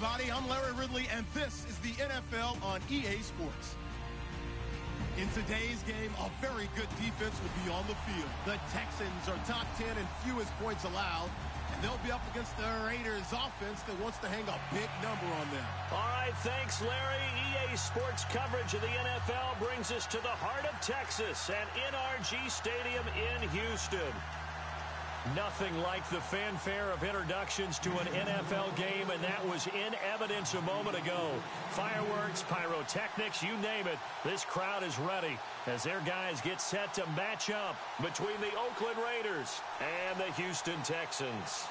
everybody. I'm Larry Ridley, and this is the NFL on EA Sports. In today's game, a very good defense will be on the field. The Texans are top 10 in fewest points allowed, and they'll be up against the Raiders offense that wants to hang a big number on them. All right, thanks, Larry. EA Sports coverage of the NFL brings us to the heart of Texas and NRG Stadium in Houston. Nothing like the fanfare of introductions to an NFL game, and that was in evidence a moment ago. Fireworks, pyrotechnics, you name it. This crowd is ready as their guys get set to match up between the Oakland Raiders and the Houston Texans.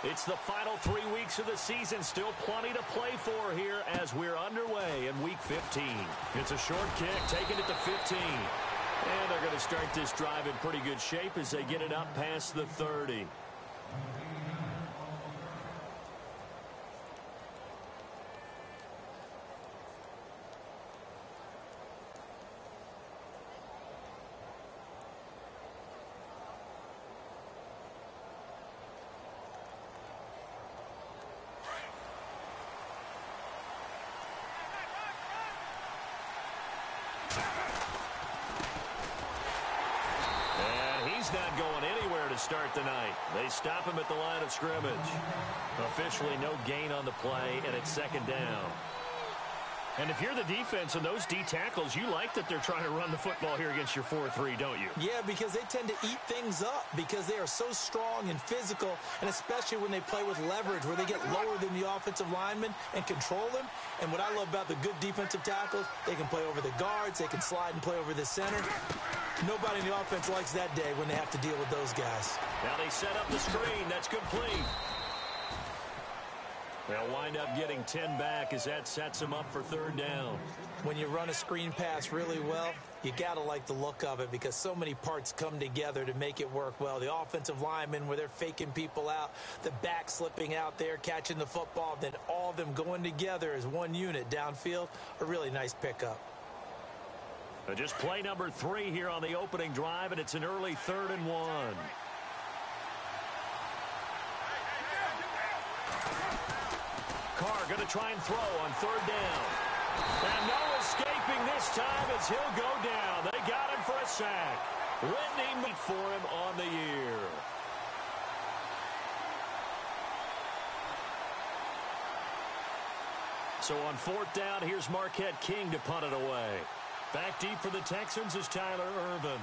It's the final 3 weeks of the season. Still plenty to play for here as we're underway in Week 15. It's a short kick, taking it to 15. And they're going to start this drive in pretty good shape as they get it up past the 30. Not going anywhere to start the night. They stop him at the line of scrimmage. Officially no gain on the play, and it's second down. And if you're the defense and those D tackles, you like that they're trying to run the football here against your 4-3, don't you? Yeah, because they tend to eat things up because they are so strong and physical, and especially when they play with leverage where they get lower than the offensive linemen and control them. And what I love about the good defensive tackles, they can play over the guards, they can slide and play over the center. Nobody in the offense likes that day when they have to deal with those guys. Now they set up the screen. That's complete. They'll wind up getting 10 back as that sets them up for third down. When you run a screen pass really well, you got to like the look of it because so many parts come together to make it work well. The offensive linemen where they're faking people out, the back slipping out there, catching the football, then all of them going together as one unit downfield, a really nice pickup. Just play number 3 here on the opening drive, and it's an early 3rd and 1. Carr going to try and throw on 3rd down. And no escaping this time as he'll go down. They got him for a sack. Whitney meet for him on the year. So on 4th down, here's Marquette King to punt it away. Back deep for the Texans is Tyler Ervin.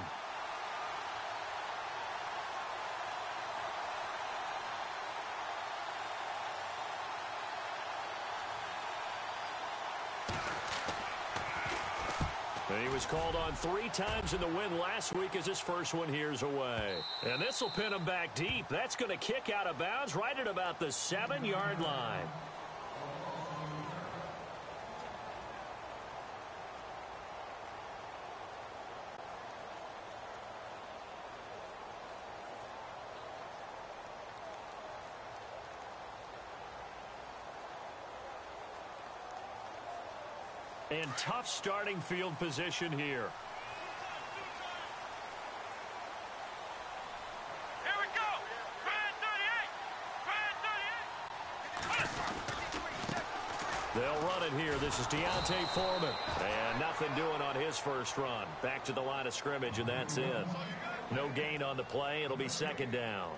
And he was called on 3 times in the win last week as his first one here's away. And this will pin him back deep. That's going to kick out of bounds right at about the 7-yard line. And tough starting field position here. Here we go. Brand 38. They'll run it here. This is Deontay Foreman. And nothing doing on his first run. Back to the line of scrimmage, and that's it. No gain on the play. It'll be second down.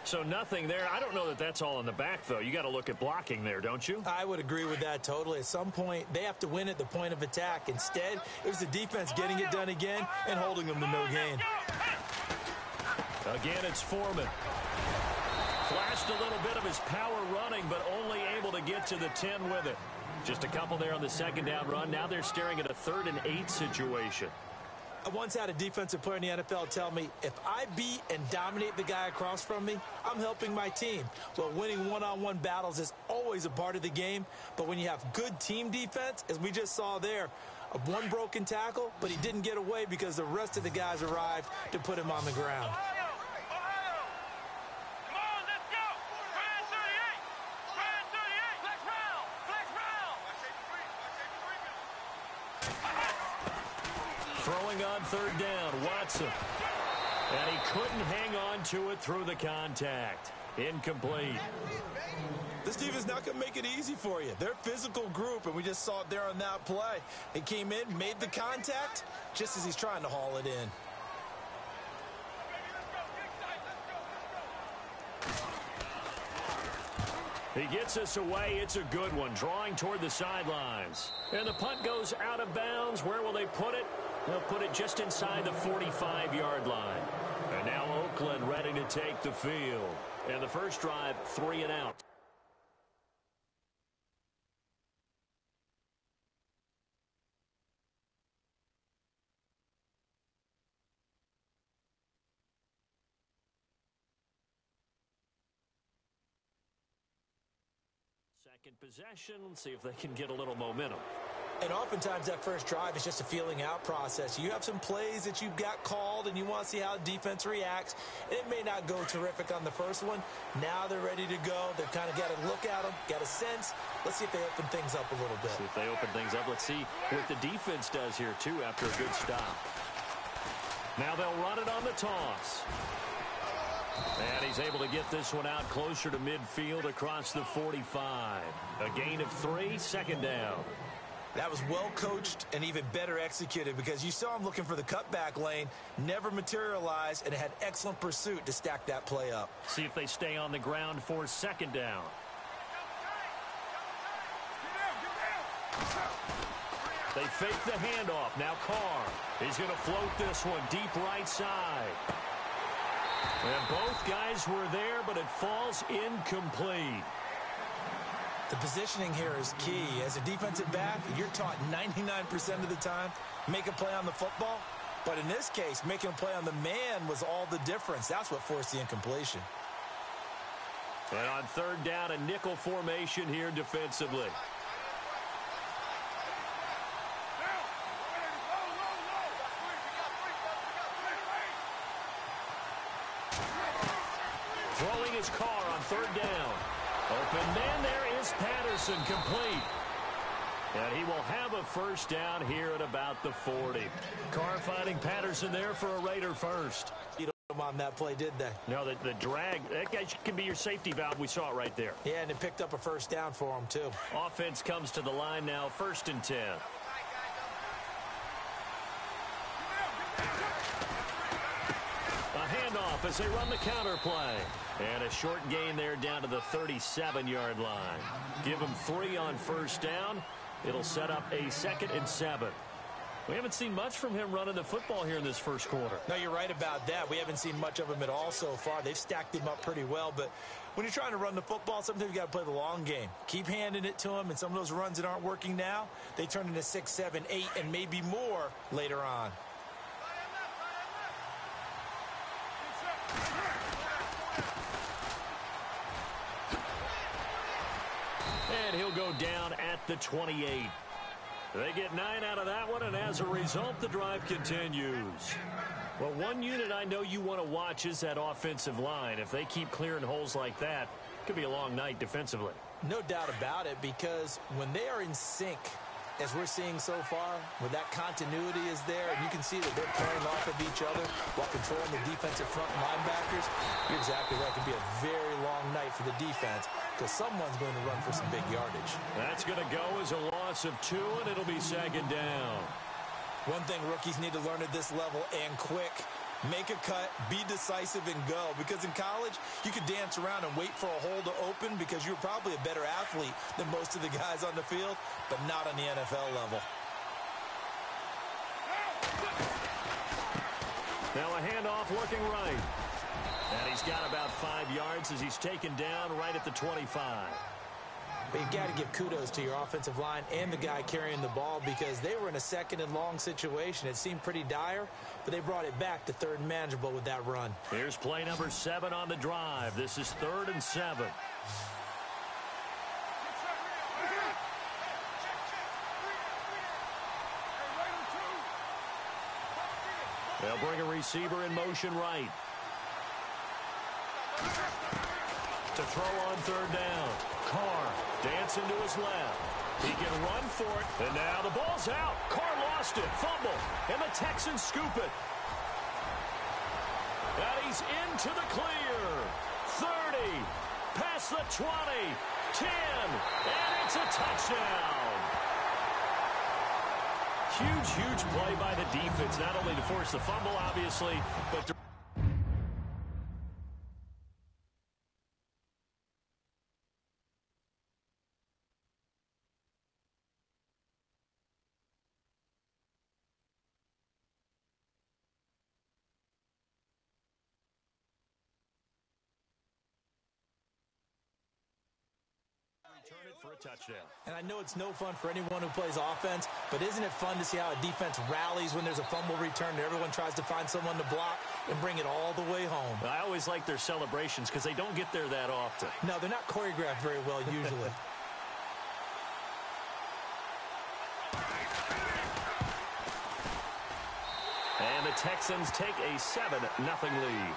So nothing there. I don't know that that's all in the back, though. You got to look at blocking there, don't you? I would agree with that totally. At some point, they have to win at the point of attack. Instead, it was the defense getting it done again and holding them to no gain. Again, it's Foreman. Flashed a little bit of his power running, but only able to get to the 10 with it. Just a couple there on the second down run. Now they're staring at a 3rd and 8 situation. I once had a defensive player in the NFL tell me, if I beat and dominate the guy across from me, I'm helping my team. Well, winning one-on-one battles is always a part of the game, but when you have good team defense, as we just saw there, one broken tackle, but he didn't get away because the rest of the guys arrived to put him on the ground. Throwing on 3rd down, Watson. And he couldn't hang on to it through the contact. Incomplete. This team is not going to make it easy for you. They're a physical group, and we just saw it there on that play. He came in, made the contact, just as he's trying to haul it in. He gets us away. It's a good one, drawing toward the sidelines. And the punt goes out of bounds. Where will they put it? They'll put it just inside the 45-yard line. And now Oakland ready to take the field. And the first drive, 3 and out. Second possession. Let's see if they can get a little momentum. And oftentimes that first drive is just a feeling out process. You have some plays that you've got called and you want to see how the defense reacts. It may not go terrific on the first one. Now they're ready to go. They've kind of got to look at them, got a sense. Let's see if they open things up a little bit. See if they open things up. Let's see what the defense does here, too, after a good stop. Now they'll run it on the toss. And he's able to get this one out closer to midfield across the 45. A gain of 3, second down. That was well coached and even better executed because you saw him looking for the cutback lane, never materialized, and had excellent pursuit to stack that play up. See if they stay on the ground for second down. They fake the handoff. Now Carr. He's going to float this one deep right side. And both guys were there, but it falls incomplete. The positioning here is key. As a defensive back, you're taught 99% of the time, make a play on the football. But in this case, making a play on the man was all the difference. That's what forced the incompletion. And on third down, a nickel formation here defensively. Throwing his car on third down. Open man, there is Patterson, complete. And he will have a first down here at about the 40. Carr finding Patterson there for a Raider first. You don't on that play, did they? No, the drag, that guy can be your safety valve. We saw it right there. Yeah, and it picked up a first down for him, too. Offense comes to the line now, 1st and 10. A handoff as they run the counter play. And a short gain there down to the 37-yard line. Give him 3 on first down. It'll set up a 2nd and 7. We haven't seen much from him running the football here in this first quarter. No, you're right about that. We haven't seen much of him at all so far. They've stacked him up pretty well. But when you're trying to run the football, sometimes you got to play the long game. Keep handing it to him. And some of those runs that aren't working now, they turn into 6, 7, 8, and maybe more later on. And he'll go down at the 28. They get 9 out of that one, and as a result, the drive continues. Well, one unit I know you want to watch is that offensive line. If they keep clearing holes like that, it could be a long night defensively. No doubt about it, because when they are in sync, as we're seeing so far, when that continuity is there, and you can see that they're playing off of each other while controlling the defensive front linebackers, you're exactly right. It could be a very long night for the defense because someone's going to run for some big yardage. That's going to go as a loss of 2, and it'll be 2nd down. One thing rookies need to learn at this level, and quick, make a cut, be decisive, and go. Because in college, you could dance around and wait for a hole to open because you're probably a better athlete than most of the guys on the field, but not on the NFL level. Now a handoff looking right. And he's got about 5 yards as he's taken down right at the 25. But you've got to give kudos to your offensive line and the guy carrying the ball because they were in a 2nd and long situation. It seemed pretty dire, but they brought it back to 3rd and manageable with that run. Here's play number 7 on the drive. This is 3rd and 7. They'll bring a receiver in motion right. To throw on 3rd down. Carr dancing to his left. He can run for it. And now the ball's out. Carr lost it. Fumble. And the Texans scoop it. And he's into the clear. 30, past the 20, 10, and it's a touchdown. Huge play by the defense, not only to force the fumble, obviously, but to return it for a touchdown. And I know it's no fun for anyone who plays offense, but isn't it fun to see how a defense rallies when there's a fumble return and everyone tries to find someone to block and bring it all the way home? I always like their celebrations because they don't get there that often. No, they're not choreographed very well usually. And the Texans take a 7-0 lead.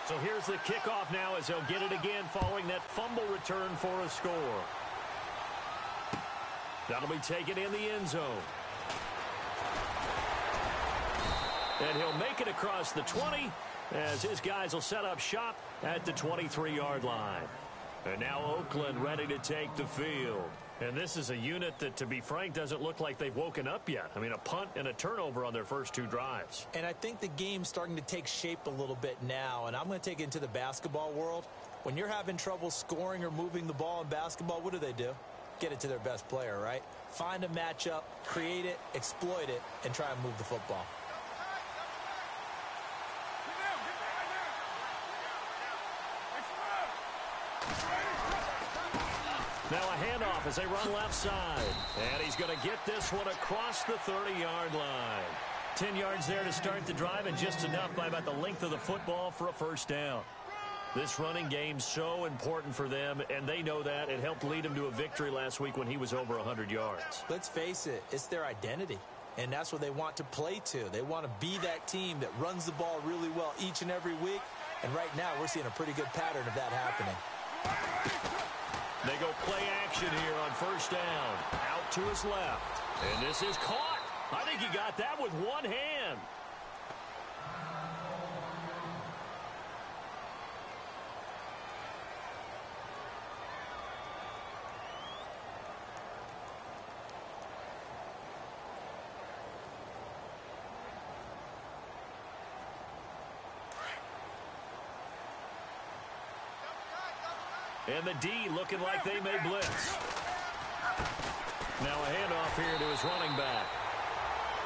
So here's the kickoff now as they'll get it again following that fumble return for a score. That'll be taken in the end zone. And he'll make it across the 20 as his guys will set up shop at the 23-yard line. And now Oakland ready to take the field. And this is a unit that, to be frank, doesn't look like they've woken up yet. I mean, a punt and a turnover on their first two drives. And I think the game's starting to take shape a little bit now, and I'm going to take it into the basketball world. When you're having trouble scoring or moving the ball in basketball, what do? Get it to their best player, right? Find a matchup, create it, exploit it, and try and move the football. Now a handoff as they run left side. And he's going to get this one across the 30-yard line. 10 yards there to start the drive, and just enough by about the length of the football for a first down. This running game's so important for them, and they know that. It helped lead them to a victory last week when he was over 100 yards. Let's face it, it's their identity, and that's what they want to play to. They want to be that team that runs the ball really well each and every week, and right now we're seeing a pretty good pattern of that happening. They go play action here on first down. Out to his left. And this is caught. I think he got that with one hand. And the D looking like they may blitz. Now a handoff here to his running back.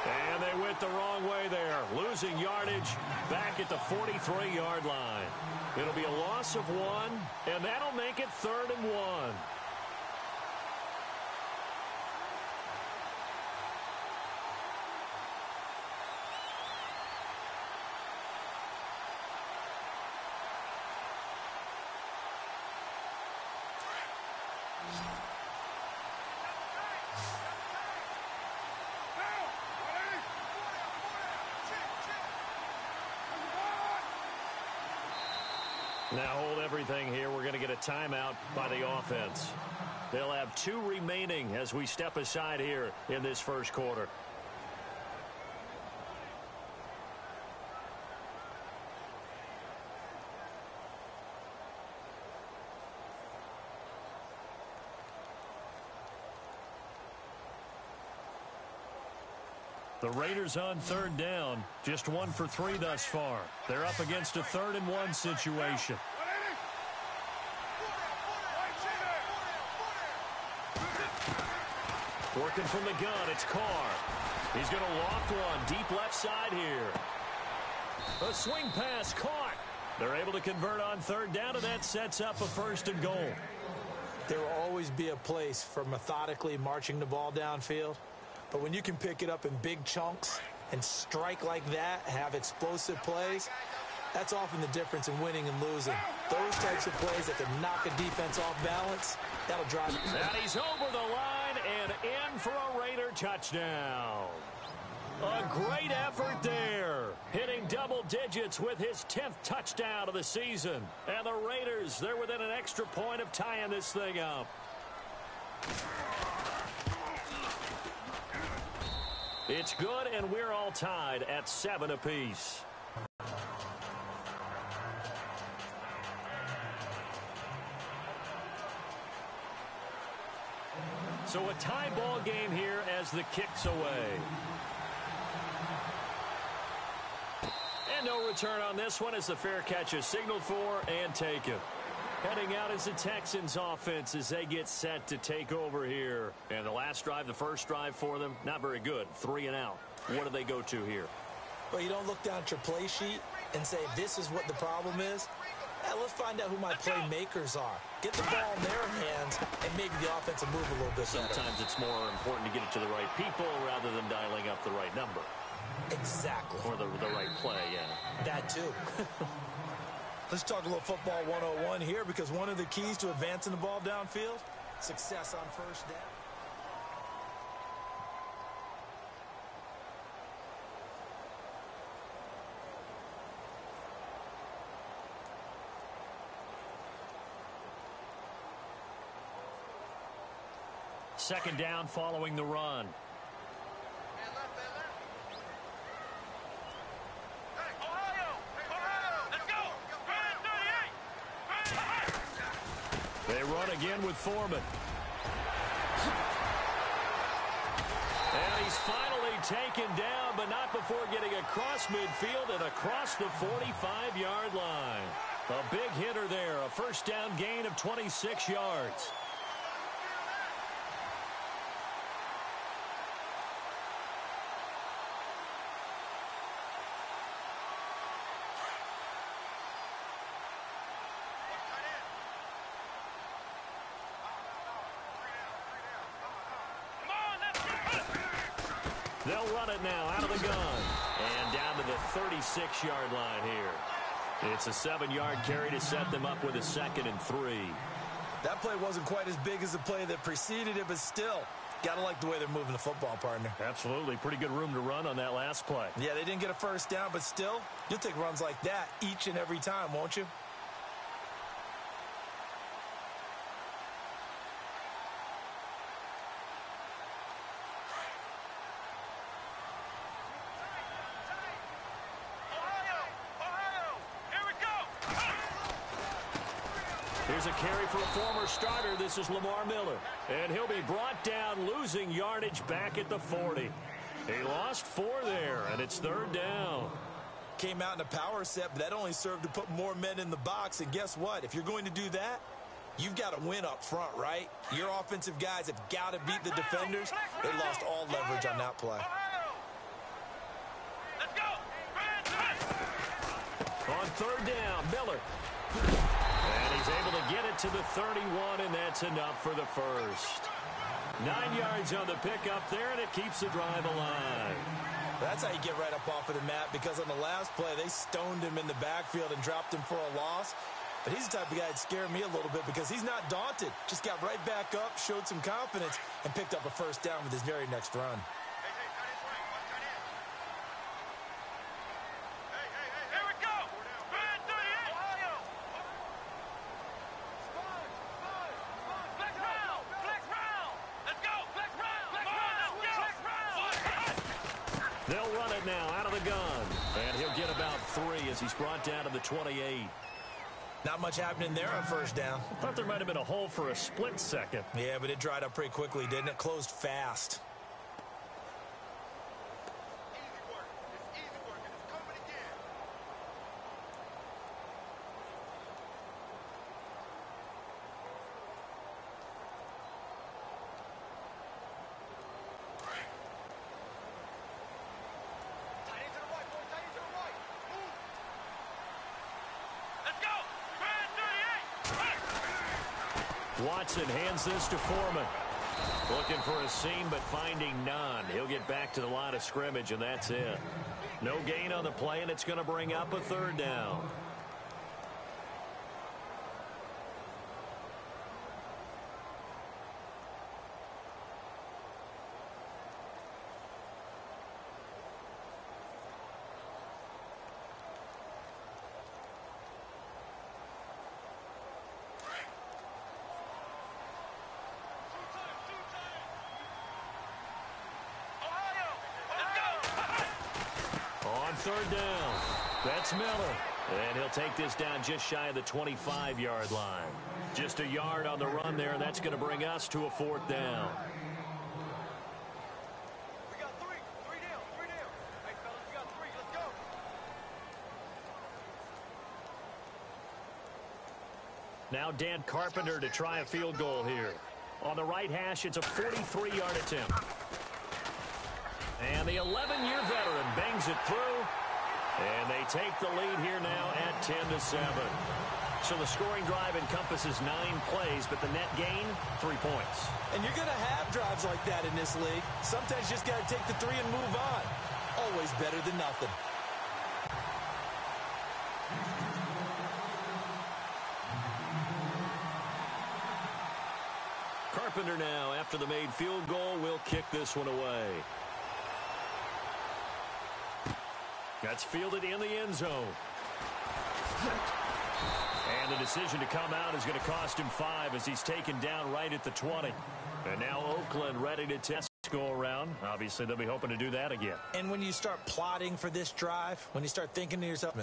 And they went the wrong way there. Losing yardage back at the 43-yard line. It'll be a loss of 1, and that'll make it 3rd and 1. Now hold everything here. We're going to get a timeout by the offense. They'll have 2 remaining as we step aside here in this first quarter. The Raiders on 3rd down, just 1 for 3 thus far. They're up against a 3rd and 1 situation. Working from the gun, it's Carr. He's going to loft one deep left side here. A swing pass caught. They're able to convert on 3rd down, and that sets up a 1st and goal. There will always be a place for methodically marching the ball downfield. But when you can pick it up in big chunks and strike like that, have explosive plays, that's often the difference in winning and losing. Those types of plays that can knock a defense off balance, that'll drive it. And he's over the line and in for a Raider touchdown. A great effort there. Hitting double digits with his 10th touchdown of the season. And the Raiders, they're within an extra point of tying this thing up. It's good, and we're all tied at 7 apiece. So a tie ball game here as the kick's away. And no return on this one as the fair catch is signaled for and taken. Heading out is the Texans offense as they get set to take over here. And the last drive, the first drive for them, not very good. 3 and out. What do they go to here? Well, you don't look down at your play sheet and say, this is what the problem is. Let's find out who my playmakers are. Get the ball in their hands, and maybe the offense will move a little bit better. Sometimes it's more important to get it to the right people rather than dialing up the right number. Exactly. Or the right play, yeah. That too. Let's talk a little football 101 here, because one of the keys to advancing the ball downfield, success on first down. Second down following the run. They run again with Foreman. And he's finally taken down, but not before getting across midfield and across the 45-yard line. A big hitter there, a first down gain of 26 yards. They'll run it now out of the gun. And down to the 36-yard line here. It's a 7-yard carry to set them up with a 2nd and 3. That play wasn't quite as big as the play that preceded it, but still, got to like the way they're moving the football, partner. Absolutely. Pretty good room to run on that last play. Yeah, they didn't get a first down, but still, you'll take runs like that each and every time, won't you? Here's a carry for a former starter. This is Lamar Miller. And he'll be brought down, losing yardage back at the 40. He lost 4 there, and it's 3rd down. Came out in a power set, but that only served to put more men in the box. And guess what? If you're going to do that, you've got to win up front, right? Your offensive guys have got to beat the defenders. They lost all leverage on that play. Let's go. On 3rd down, Miller. And he's able to get it to the 31, and that's enough for the first. 9 yards on the pickup there, and it keeps the drive alive. That's how you get right up off of the mat, because on the last play, they stoned him in the backfield and dropped him for a loss. But he's the type of guy that scared me a little bit because he's not daunted. Just got right back up, showed some confidence, and picked up a first down with his very next run. They'll run it now out of the gun. And he'll get about 3 as he's brought down to the 28. Not much happening there on first down. I thought there might have been a hole for a split second. Yeah, but it dried up pretty quickly, didn't it? Closed fast. Watson hands this to Foreman. Looking for a seam, but finding none. He'll get back to the line of scrimmage, and that's it. No gain on the play, and it's going to bring up a 3rd down. third down. That's Miller. And he'll take this down just shy of the 25-yard line. Just a yard on the run there, and that's going to bring us to a fourth down. We got three. Three down. Hey, fellas, we got three. Let's go. Now Dan Carpenter to try a field goal here. On the right hash, it's a 43-yard attempt. And the 11-year veteran bangs it through. And they take the lead here now at 10-7. So the scoring drive encompasses 9 plays, but the net gain, 3 points. And you're going to have drives like that in this league. Sometimes you just got to take the 3 and move on. Always better than nothing. Carpenter now, after the made field goal, will kick this one away. That's fielded in the end zone. And the decision to come out is going to cost him 5 as he's taken down right at the 20. And now Oakland ready to test go around. Obviously, they'll be hoping to do that again. And when you start plotting for this drive, when you start thinking to yourself,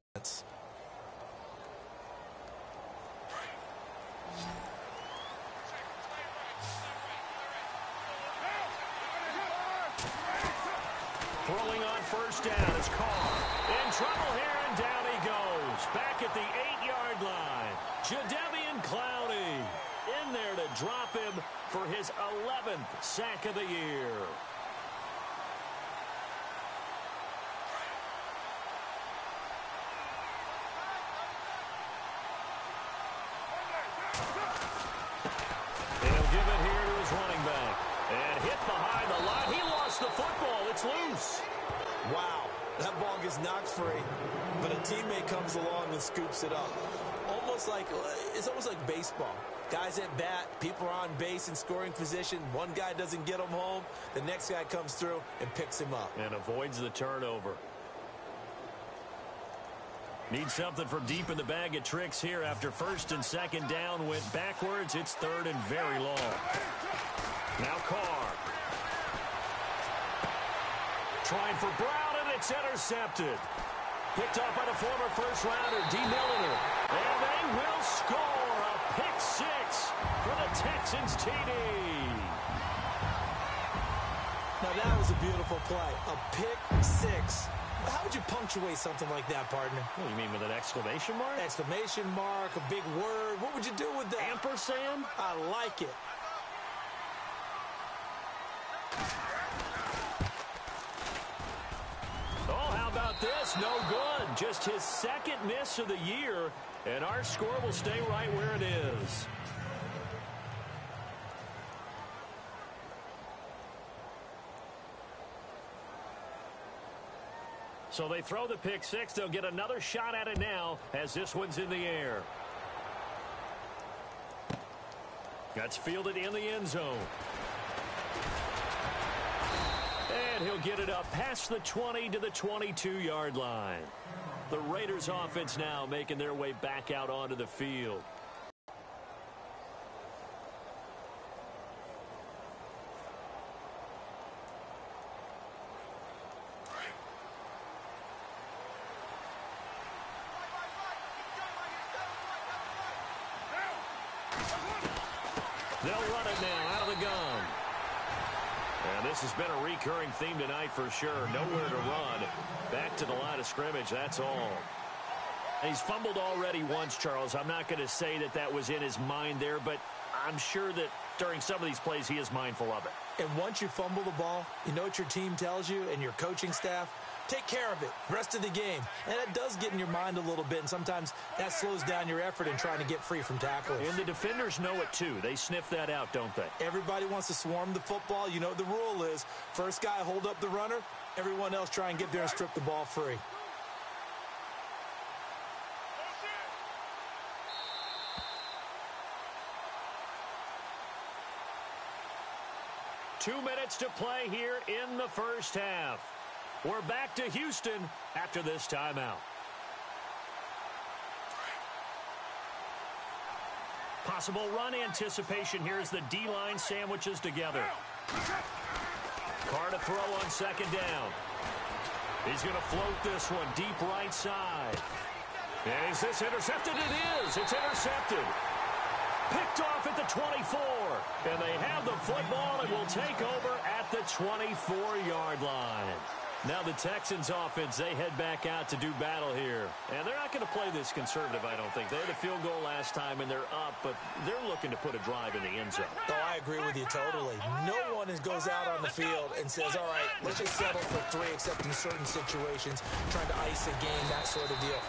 throwing on first down is Carr. In trouble here, and down he goes. Back at the 8-yard line. Jadeveon Clowney in there to drop him for his 11th sack of the year. He'll give it here to his running back. And hit behind the line. He lost the football. It's loose. wow, that ball gets knocked free, but a teammate comes along and scoops it up. It's almost like baseball. Guys at bat, people are on base in scoring position. One guy doesn't get him home. The next guy comes through and picks him up. And avoids the turnover. Need something from deep in the bag of tricks here after first and second down went backwards. It's third and very long. Now Carr. Trying for Brown, and it's intercepted. Picked up by the former first-rounder, D. Milliner. And they will score a pick 6 for the Texans TD. Now that was a beautiful play. A pick 6. How would you punctuate something like that, partner? What do you mean, with an exclamation mark? Exclamation mark, a big word. What would you do with that? Ampersand? I like it. Oh, how about this? No good. Just his second miss of the year, and our score will stay right where it is. So they throw the pick 6. They'll get another shot at it now as this one's in the air. That's fielded in the end zone. And he'll get it up past the 20 to the 22-yard line. The Raiders offense now making their way back out onto the field. They'll run it now out of the gun. And this has been a recurring theme tonight for sure. Nowhere to run. Back to the line of scrimmage, that's all. He's fumbled already once, Charles. I'm not going to say that that was in his mind there, but I'm sure that during some of these plays he is mindful of it. And once you fumble the ball, you know what your team tells you and your coaching staff? Take care of it. Rest of the game. And it does get in your mind a little bit, and sometimes that slows down your effort in trying to get free from tackles. And the defenders know it too. They sniff that out, don't they? Everybody wants to swarm the football. You know what the rule is. First guy hold up the runner. Everyone else try and get there and strip the ball free. Two minutes to play here in the first half. We're back to Houston after this timeout. Possible run anticipation here as the D-line sandwiches together. Carr to throw on second down. He's going to float this one deep right side. And is this intercepted? It is. It's intercepted. Picked off at the 24. And they have the football and will take over at the 24-yard line. Now the Texans offense, they head back out to do battle here. And they're not going to play this conservative, I don't think. They had a field goal last time, and they're up, but they're looking to put a drive in the end zone. Oh, I agree with you totally. No one goes out on the field and says, all right, let's just settle for 3, except in certain situations, trying to ice a game, that sort of deal.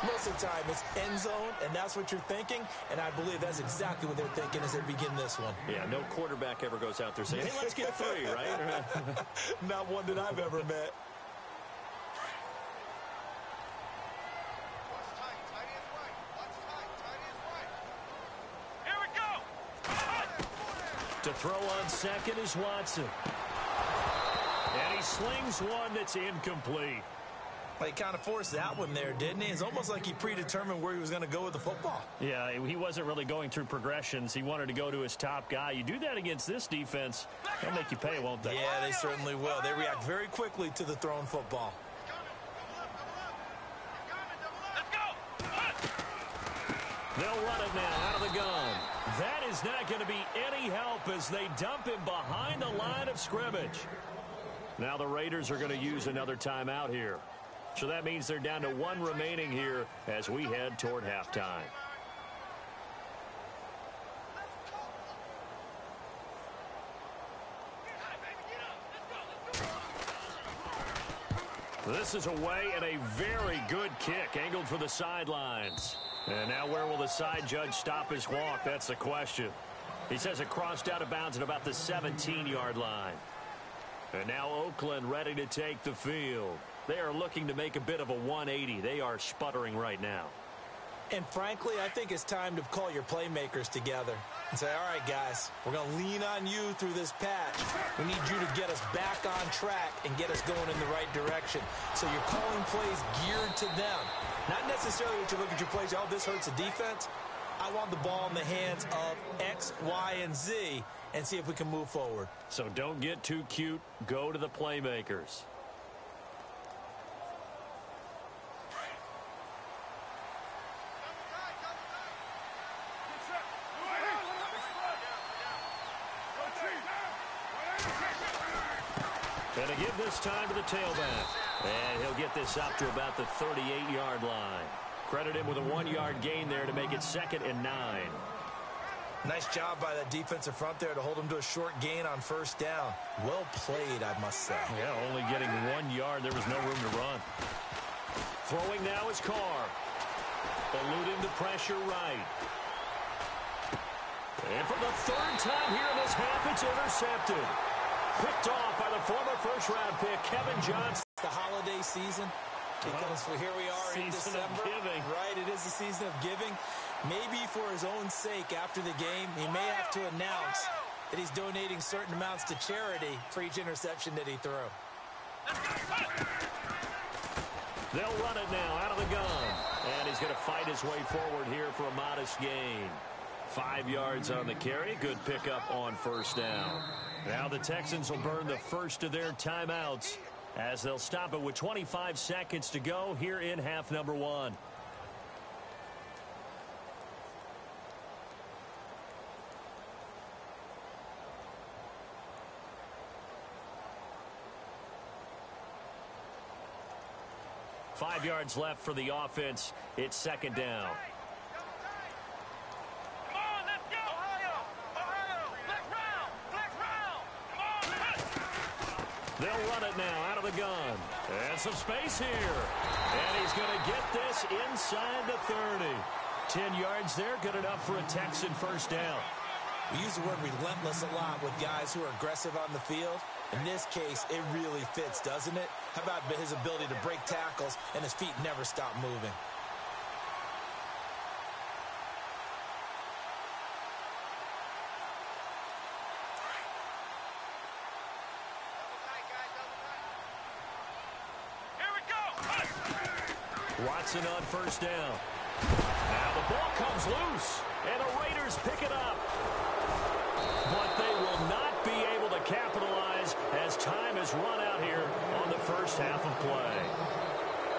Most of the time, it's end zone, and that's what you're thinking, and I believe that's exactly what they're thinking as they begin this one. Yeah, no quarterback ever goes out there saying, hey, let's get 3, right? Not one that I've ever met. Here we go. To throw on second is Watson. And he slings one that's incomplete. Well, he kind of forced that one there, didn't he? It's almost like he predetermined where he was going to go with the football. Yeah, he wasn't really going through progressions. He wanted to go to his top guy. You do that against this defense, they'll make you pay, won't they? Yeah, they certainly will. They react very quickly to the thrown football. Let's go. They'll run it now out of the gun. That is not going to be any help as they dump him behind the line of scrimmage. Now the Raiders are going to use another timeout here. So that means they're down to 1 remaining here as we head toward halftime. This is away and a very good kick angled for the sidelines. And now where will the side judge stop his walk? That's the question. He says it crossed out of bounds at about the 17-yard line. And now Oakland ready to take the field. They are looking to make a bit of a 180. They are sputtering right now. And frankly, I think it's time to call your playmakers together and say, all right, guys, we're going to lean on you through this patch. We need you to get us back on track and get us going in the right direction. So you're calling plays geared to them. Not necessarily that you look at your plays, oh, this hurts the defense. I want the ball in the hands of X, Y, and Z and see if we can move forward. So don't get too cute. Go to the playmakers. And to give this time to the tailback. And he'll get this up to about the 38-yard line. Credit him with a 1-yard gain there to make it 2nd and 9. Nice job by that defensive front there to hold him to a short gain on first down. Well played, I must say. Yeah, only getting 1 yard. There was no room to run. Throwing now is Carr. Eluding the pressure right. And for the 3rd time here in this half, it's intercepted. Picked off by the former first-round pick, Kevin Johnson. The holiday season, because here we are in December. Right, it is the season of giving. Maybe for his own sake, after the game, he may have to announce that he's donating certain amounts to charity for each interception that he threw. They'll run it now out of the gun. And he's going to fight his way forward here for a modest gain. 5 yards on the carry. Good pickup on first down. Now the Texans will burn the first of their timeouts as they'll stop it with 25 seconds to go here in half number 1. Five yards left for the offense. It's 2nd down. Come on, let's go. Ohio. Flex round. Come on. They'll run it now out of the gun. And some space here. And he's going to get this inside the 30. 10 yards there. Good enough for a Texan first down. We use the word relentless a lot with guys who are aggressive on the field. In this case, it really fits, doesn't it? How about his ability to break tackles and his feet never stop moving? Here we go. Watson on first down. Now the ball comes loose, and the Raiders pick it up. But they will not be able to capitalize as time has run out here on the first half of play.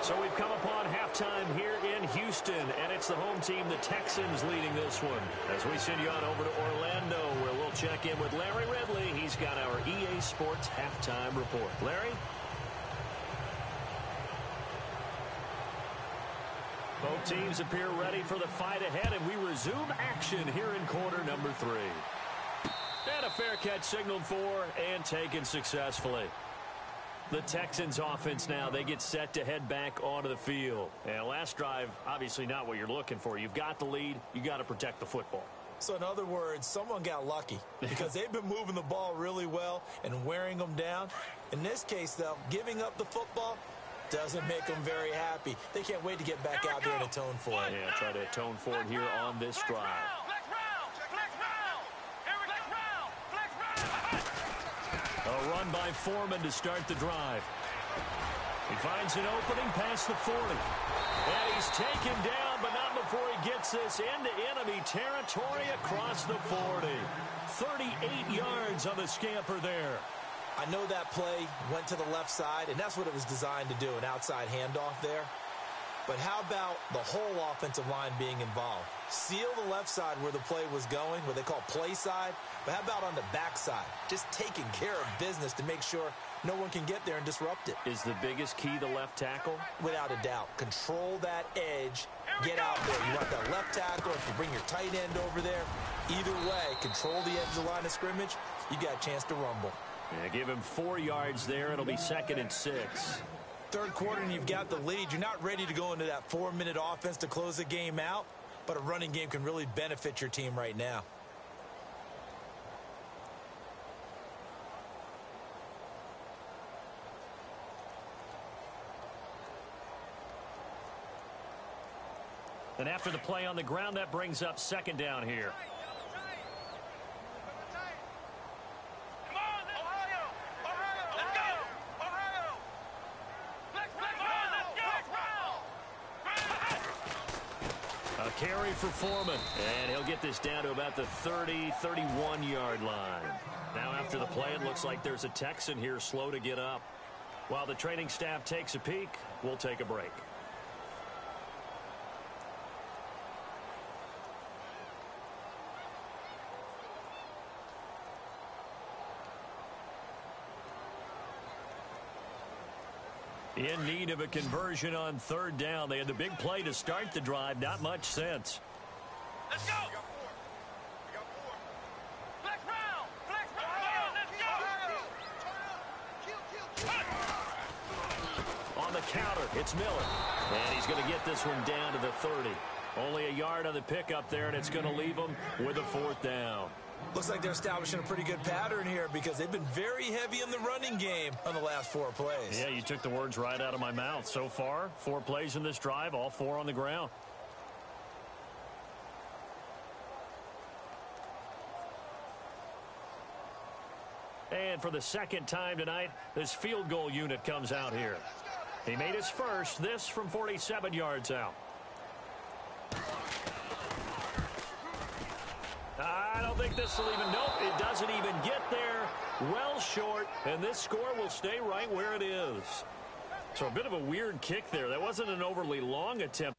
So we've come upon halftime here in Houston, and it's the home team, the Texans, leading this one. As we send you on over to Orlando, where we'll check in with Larry Ridley. He's got our EA Sports halftime report. Larry? Both teams appear ready for the fight ahead, and we resume action here in quarter number 3. And a fair catch signaled for and taken successfully. The Texans offense now, they get set to head back onto the field. And last drive, obviously not what you're looking for. You've got the lead. You got to protect the football. So in other words, someone got lucky because they've been moving the ball really well and wearing them down. In this case, though, giving up the football doesn't make them very happy. They can't wait to get back out there and atone for it. Yeah, try to atone for it here on this drive. A run by Foreman to start the drive. He finds an opening past the 40. And he's taken down, but not before he gets this into enemy territory across the 40. 38 yards on the scamper there. I know that play went to the left side, and that's what it was designed to do, an outside handoff there. But how about the whole offensive line being involved? Seal the left side where the play was going, what they call play side. But how about on the back side? Just taking care of business to make sure no one can get there and disrupt it. Is the biggest key the left tackle? Without a doubt. Control that edge. Get out there. You want that left tackle. If you bring your tight end over there, either way, control the edge of the line of scrimmage, you got a chance to rumble. Yeah, give him 4 yards there. It'll be 2nd and 6. Third quarter and you've got the lead. You're not ready to go into that 4-minute offense to close the game out, but a running game can really benefit your team right now. And after the play on the ground, that brings up 2nd down here. Carry for Foreman, and he'll get this down to about the 30-31-yard line. Now after the play, it looks like there's a Texan here slow to get up. While the training staff takes a peek, we'll take a break. In need of a conversion on 3rd down. They had the big play to start the drive. Not much sense. Let's go. We got four. Flex round. Flex round. Let's go. On the counter, it's Miller. And he's going to get this one down to the 30. Only a yard on the pickup there, and it's going to leave him with a 4th down. Looks like they're establishing a pretty good pattern here because they've been very heavy in the running game on the last 4 plays. Yeah, you took the words right out of my mouth. So far, 4 plays in this drive, all 4 on the ground. And for the 2nd time tonight, this field goal unit comes out here. He made his first, this from 47 yards out. I don't think this will even, nope, it doesn't even get there. Well short, and this score will stay right where it is. So a bit of a weird kick there. That wasn't an overly long attempt.